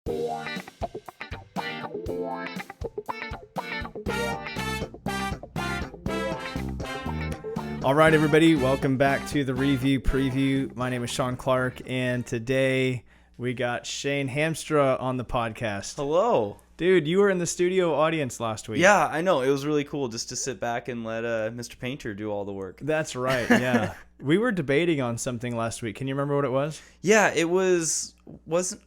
All right, everybody, welcome back to the Review Preview. My name is Sean Clark, and today we got Shane Hamstra on the podcast. Hello. Dude, you were in the studio audience last week. Yeah, I know. It was really cool just to sit back and let Mr. Painter do all the work. That's right, yeah. We were debating on something last week. Can you remember what it was? Yeah, it was...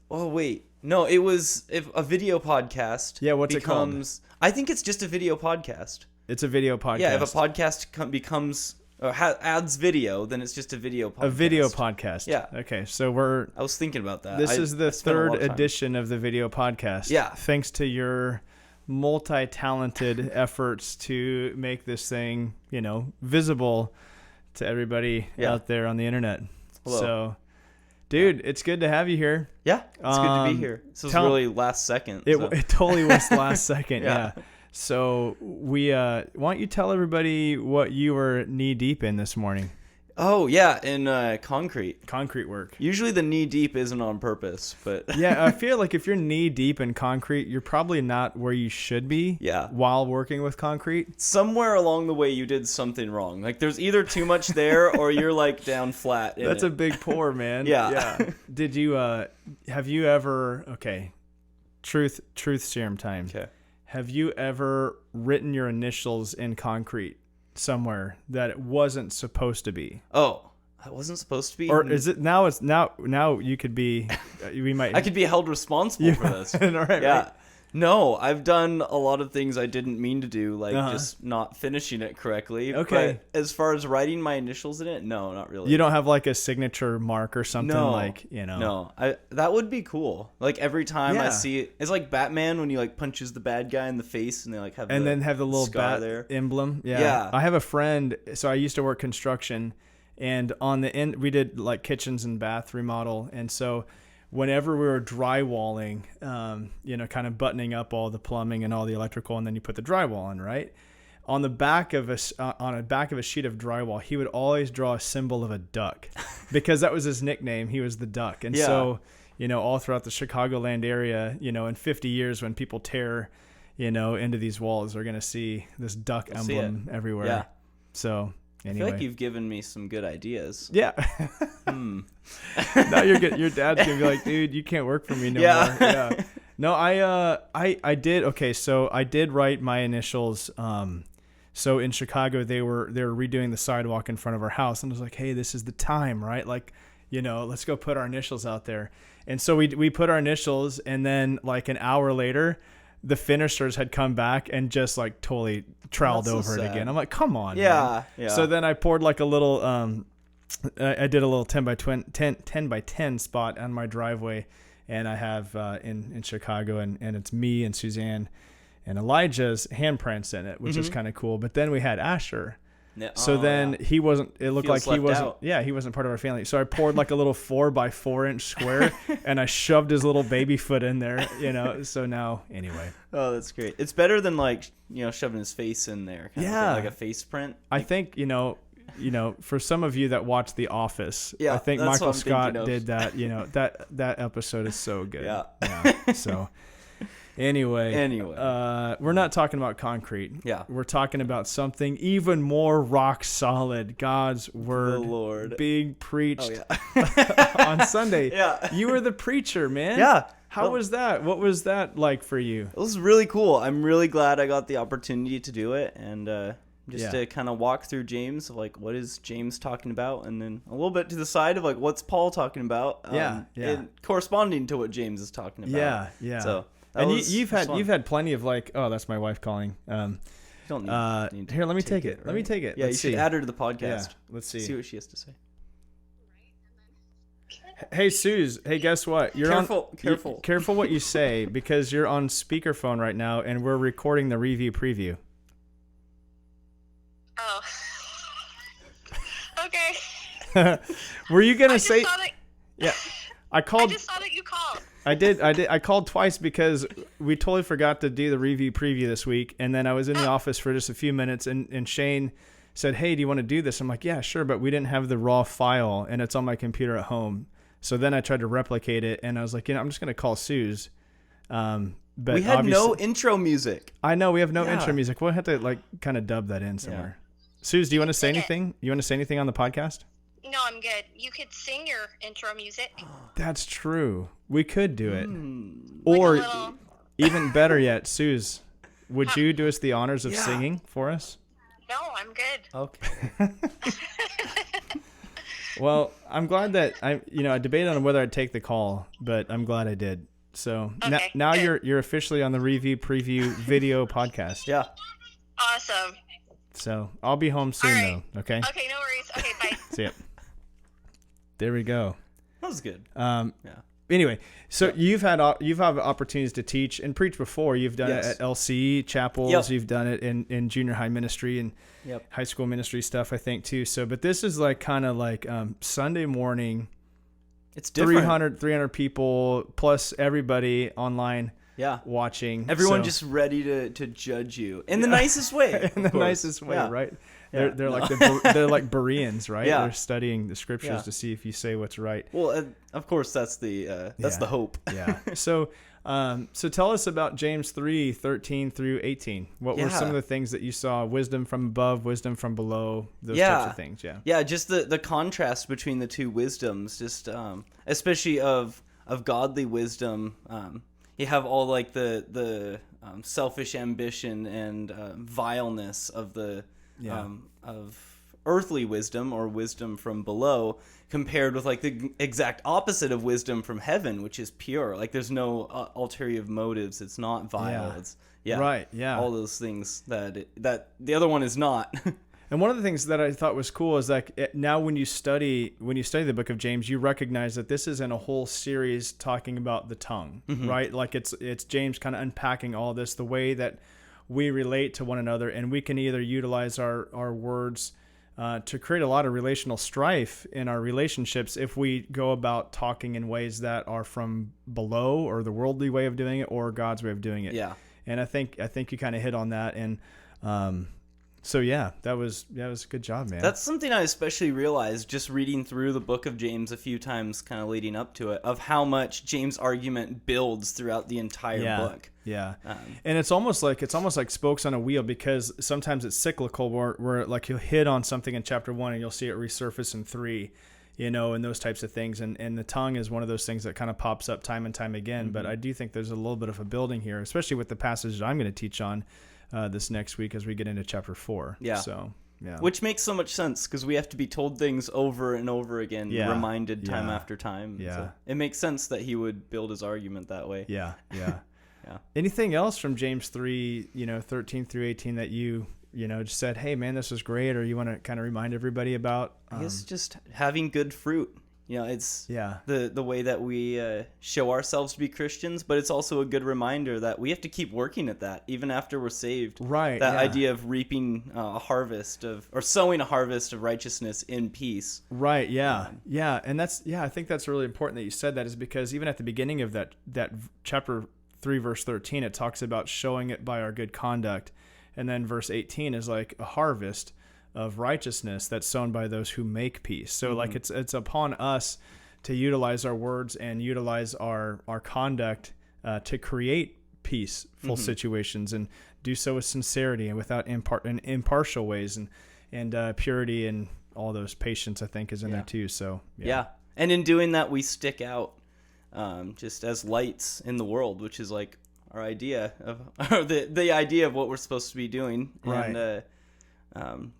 Oh, wait. No, it was a video podcast. Yeah, what's it called? I think it's just a video podcast. It's a video podcast. Yeah, if a podcast becomes... or adds video, then it's just a video podcast. A video podcast. Yeah. Okay, so I was thinking about that. This is the third edition of the video podcast. Yeah. Thanks to your multi-talented efforts to make this thing, visible to everybody out there on the internet. Hello. So, dude, it's good to have you here. Yeah, it's good to be here. This was really last second. It totally was last second, yeah. So why don't you tell everybody what you were knee deep in this morning? Oh yeah, in concrete work. Usually the knee deep isn't on purpose, but yeah, I feel like if you're knee deep in concrete, you're probably not where you should be. Yeah. While working with concrete, somewhere along the way you did something wrong. Like there's either too much there or you're like down flat. That's a big pour, man. Yeah. Did you? Have you ever? Okay. Truth serum time. Okay. Have you ever written your initials in concrete somewhere that it wasn't supposed to be? Oh, that wasn't supposed to be? Or is it now? It's now you could be. We might. I could be held responsible for this. All right, yeah. Right. No, I've done a lot of things I didn't mean to do, like just not finishing it correctly. Okay. But as far as writing my initials in it, no, not really. You don't have like a signature mark or something No, that would be cool. Like every time I see it, it's like Batman when he like punches the bad guy in the face and they like have then have the little bat there. emblem. Yeah. I have a friend. So I used to work construction, and on the end we did like kitchens and bath remodel, and so whenever we were drywalling, kind of buttoning up all the plumbing and all the electrical, and then you put the drywall on, right? On the back of a sheet of drywall, he would always draw a symbol of a duck because that was his nickname. He was the duck. And so, all throughout the Chicagoland area, in 50 years when people tear, into these walls, they're going to see this duck emblem everywhere. Yeah. So anyway. I feel like you've given me some good ideas. Yeah. Now you're good. Your dad's gonna be like, dude, you can't work for me no more. Yeah. No, I did. Okay, so I did write my initials. So in Chicago, they were redoing the sidewalk in front of our house, and I was like, hey, this is the time, right? Like, let's go put our initials out there. And so we put our initials, and then like an hour later, the finishers had come back and just like totally troweled over it again. I'm like, come on. Yeah. Man. So then I poured like a little, I did a little 10 by 10 spot on my driveway, and I have in Chicago, and it's me and Suzanne and Elijah's handprints in it, which is kind of cool. But then we had Asher. So then he wasn't, it looked like he wasn't, he wasn't part of our family. So I poured like a little 4x4 square and I shoved his little baby foot in there, so now anyway. Oh, that's great. It's better than like, shoving his face in there. Kind of thing, like a face print. I think, for some of you that watch The Office, I think Michael Scott did that, that episode is so good. Yeah. So Anyway, we're not talking about concrete. Yeah. We're talking about something even more rock solid. God's word. The Lord. Being preached on Sunday. Yeah. You were the preacher, man. Yeah. How was that? What was that like for you? It was really cool. I'm really glad I got the opportunity to do it, and to kind of walk through James of like, what is James talking about, and then a little bit to the side of like, what's Paul talking about? And corresponding to what James is talking about. Yeah. So. And you've had plenty of like, oh, that's my wife calling. You don't need here, let me take it. Right? Let me take it. Yeah, Let's you should add her to the podcast. Yeah, let's see. See what she has to say. Hey, Suze. Hey, guess what? Careful what you say, because you're on speakerphone right now, and we're recording the review preview. Oh. Okay. Were you gonna say? Yeah. I just saw that you called. I did. I called twice because we totally forgot to do the review preview this week. And then I was in the office for just a few minutes, and Shane said, hey, do you want to do this? I'm like, yeah, sure. But we didn't have the raw file, and it's on my computer at home. So then I tried to replicate it, and I was like, I'm just going to call Suze But we had no obviously- intro music. I know we have no Yeah. intro music. We'll have to like kind of dub that in somewhere. Suze, do you want to say anything? You want to say anything on the podcast? No, I'm good. You could sing your intro music. That's true. We could do it. Like Or a little, even better yet, Suze, would you do us the honors of Yeah. singing for us? no, I'm good. Okay. Well, I'm glad that I debated on whether I'd take the call, but I'm glad I did. So Okay, now good. you're officially on the review preview video podcast. Yeah. Awesome. So I'll be home soon All right. though. Okay. Okay, no worries. Okay, bye. See ya. There we go. That was good. Yeah. Yeah. Anyway, so you've had opportunities to teach and preach before. You've done Yes. it at LC chapels. Yep. You've done it in junior high ministry and Yep. high school ministry stuff, I think too. So, but this is like kind of like Sunday morning, It's different. 300 people plus everybody online Yeah. watching. Everyone So- just ready to judge you in the nicest way. in the of course. nicest way, Yeah. right? Yeah. They're like they're like Bereans, right? Yeah. They're studying the scriptures Yeah. to see if you say what's right. Well, of course, that's the Yeah. hope. Yeah. So tell us about James 3:13 through 18. What were some of the things that you saw? Wisdom from above, wisdom from below, those types of things. Yeah. Yeah, just the contrast between the two wisdoms, just especially of godly wisdom. You have all like the selfish ambition and vileness of the of earthly wisdom or wisdom from below, compared with like the exact opposite of wisdom from heaven, which is pure. Like there's no ulterior motives. It's not vile. Yeah. It's Right, yeah. all those things that the other one is not. And one of the things that I thought was cool is like now when you study the book of James, you recognize that this is in a whole series talking about the tongue, right? Like it's James kind of unpacking all this, the way that we relate to one another, and we can either utilize our words to create a lot of relational strife in our relationships if we go about talking in ways that are from below, or the worldly way of doing it, or God's way of doing it. Yeah. And I think you kind of hit on that, and so yeah, that was a good job, man. That's something I especially realized just reading through the book of James a few times kind of leading up to it, of how much James' argument builds throughout the entire book. Yeah. And it's almost like spokes on a wheel, because sometimes it's cyclical where like you'll hit on something in chapter 1 and you'll see it resurface in 3, and those types of things. And the tongue is one of those things that kind of pops up time and time again. But I do think there's a little bit of a building here, especially with the passage that I'm going to teach on this next week as we get into chapter 4. Yeah. So, yeah. Which makes so much sense, because we have to be told things over and over again, Yeah. reminded time Yeah. after time. Yeah. So it makes sense that he would build his argument that way. Yeah. Yeah. Yeah. Anything else from James 3, 13 through 18 that you just said, hey man, this is great, or you want to kind of remind everybody about? I guess just having good fruit. It's Yeah. the way that we show ourselves to be Christians, but it's also a good reminder that we have to keep working at that even after we're saved. Right. That yeah. idea of reaping a harvest or sowing a harvest of righteousness in peace. Right. Yeah. Yeah. And I think that's really important that you said that, is because even at the beginning of that chapter 3, verse 13, it talks about showing it by our good conduct. And then verse 18 is like a harvest of righteousness that's sown by those who make peace. So like it's upon us to utilize our words and utilize our conduct to create peaceful situations, and do so with sincerity and without impartial ways, and purity, and all those, patience I think is in there too. So Yeah. And in doing that, we stick out just as lights in the world, which is like our idea of, or the idea of what we're supposed to be doing. Right. And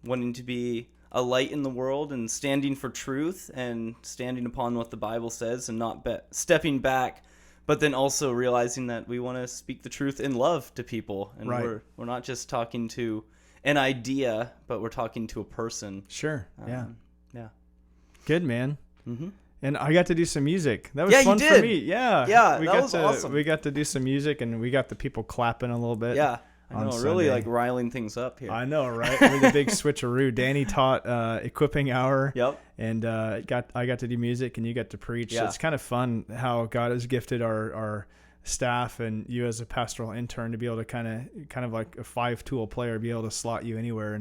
wanting to be a light in the world, and standing for truth, and standing upon what the Bible says, and not stepping back, but then also realizing that we want to speak the truth in love to people. And Right. we're not just talking to an idea, but we're talking to a person. Sure. Yeah. Yeah. Good, man. Mm-hmm. And I got to do some music. That was Yeah, you fun for did. me. Yeah. Yeah, we that got was to, awesome. We got to do some music, and we got the people clapping a little bit. Yeah. I on know, really Sunday. like riling things up here. I know, right? With a big switcheroo. Danny taught equipping hour. Yep. And I got to do music, and you got to preach. Yeah. It's kind of fun how God has gifted our staff, and you as a pastoral intern, to be able to kind of like a 5-tool player, be able to slot you anywhere,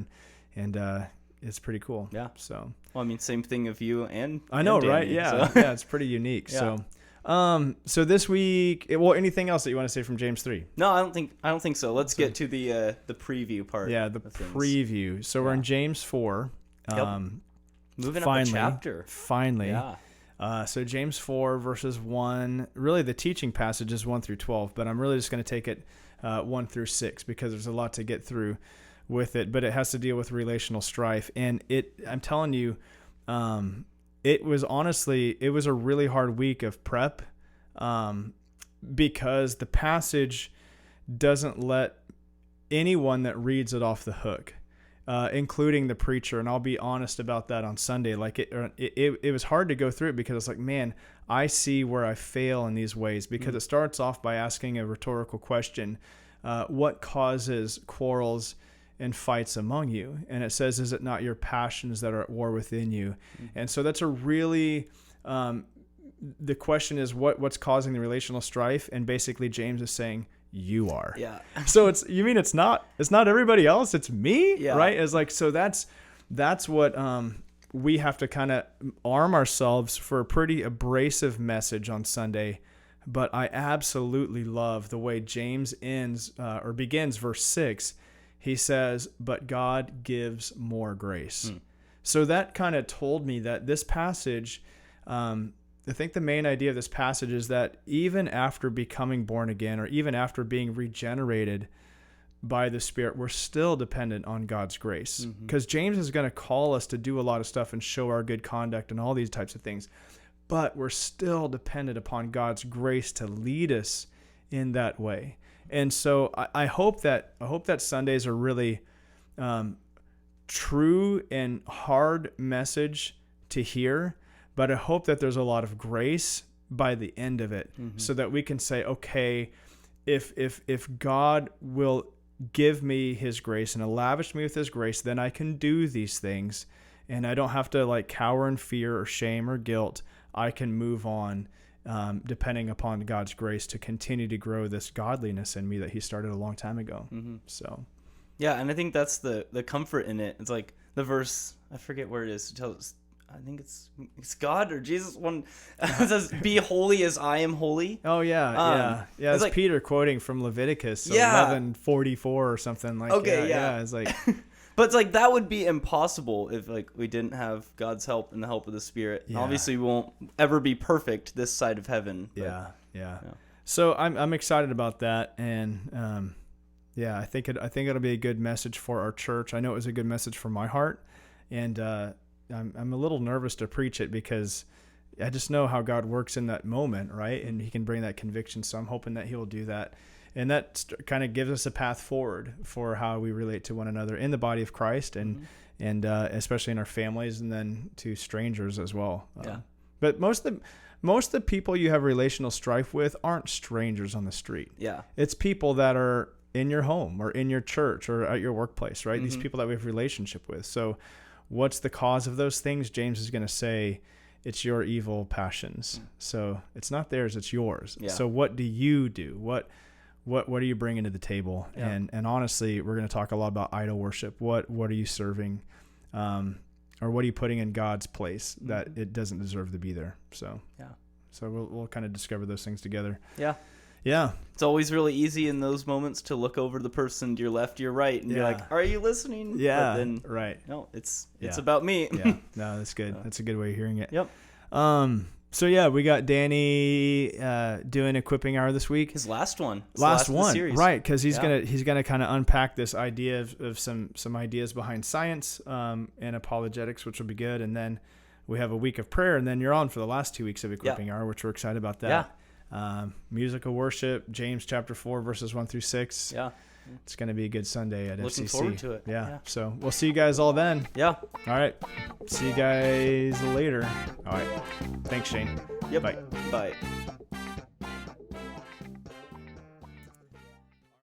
and it's pretty cool. Yeah. So Well, I mean, same thing of you and I know, and right? Danny, Yeah. so. Yeah. It's pretty unique. Yeah. So So this week, well, anything else that you want to say from James 3? No, I don't think so. Let's get to the preview part. Yeah, the preview. So we're in James 4. Moving up a chapter. Finally. Yeah. So James 4 verses 1, really the teaching passage is 1 through 12, but I'm really just going to take it 1 through 6 because there's a lot to get through with it, but it has to deal with relational strife. And I'm telling you, it was a really hard week of prep because the passage doesn't let anyone that reads it off the hook. Including the preacher, and I'll be honest about that on Sunday. Like it was hard to go through it because it's like, man, I see where I fail in these ways because it starts off by asking a rhetorical question: what causes quarrels and fights among you? And it says, "Is it not your passions that are at war within you?" And so that's a really the question is what's causing the relational strife, and basically James is saying, you are. Yeah. So it's not everybody else, it's me. Yeah. Right. It's like, so that's what we have to kind of arm ourselves for a pretty abrasive message on Sunday. But I absolutely love the way James begins verse 6. He says, but God gives more grace. So that kind of told me that this passage, I think the main idea of this passage is that even after becoming born again, or even after being regenerated by the Spirit, we're still dependent on God's grace. Because James is going to call us to do a lot of stuff and show our good conduct and all these types of things. But we're still dependent upon God's grace to lead us in that way. And so I hope that Sundays are really true and hard message to hear. But I hope that there's a lot of grace by the end of it, so that we can say, okay, if God will give me his grace and lavish me with his grace, then I can do these things, and I don't have to like cower in fear or shame or guilt. I can move on, depending upon God's grace to continue to grow this godliness in me that he started a long time ago. So, yeah, and I think that's the comfort in it. It's like the verse, I forget where it is, it tells us, I think it's God or Jesus one says, "Be holy as I am holy." Oh yeah. It's like, Peter quoting from Leviticus 11:44 or something like. Okay, it's like, but it's like that would be impossible if like we didn't have God's help and the help of the Spirit. Yeah. Obviously, we won't ever be perfect this side of heaven. But, yeah. So I'm excited about that, and I think it'll be a good message for our church. I know it was a good message for my heart, and I'm a little nervous to preach it because I just know how God works in that moment, right? And he can bring that conviction. So I'm hoping that he will do that. And that kind of gives us a path forward for how we relate to one another in the body of Christ, and especially in our families, and then to strangers as well. But most of the people you have relational strife with aren't strangers on the street. Yeah. It's people that are in your home or in your church or at your workplace, right? These people that we have a relationship with. So what's the cause of those things? James is going to say, it's your evil passions. So it's not theirs, it's yours. Yeah. So what do you do? What are you bringing to the table? Yeah. And honestly, we're going to talk a lot about idol worship. What are you serving? Or what are you putting in God's place that it doesn't deserve to be there? So we'll kind of discover those things together. Yeah. It's always really easy in those moments to look over the person to your left, your right, and you're like, are you listening? Yeah. But then, right. No, it's about me. Yeah. No, that's good. That's a good way of hearing it. Yep. So we got Danny doing Equipping Hour this week. His last one. Last one. Right, because he's gonna kind of unpack this idea of some ideas behind science and apologetics, which will be good. And then we have a week of prayer, and then you're on for the last 2 weeks of Equipping Hour, which we're excited about that. Yeah. Musical worship, James chapter 4 verses 1 through 6. Yeah, it's going to be a good Sunday at Looking FCC. Forward to it. Yeah, so we'll see you guys all then. Yeah. All right, see you guys later. All right, thanks, Shane. Yep. Bye. Bye.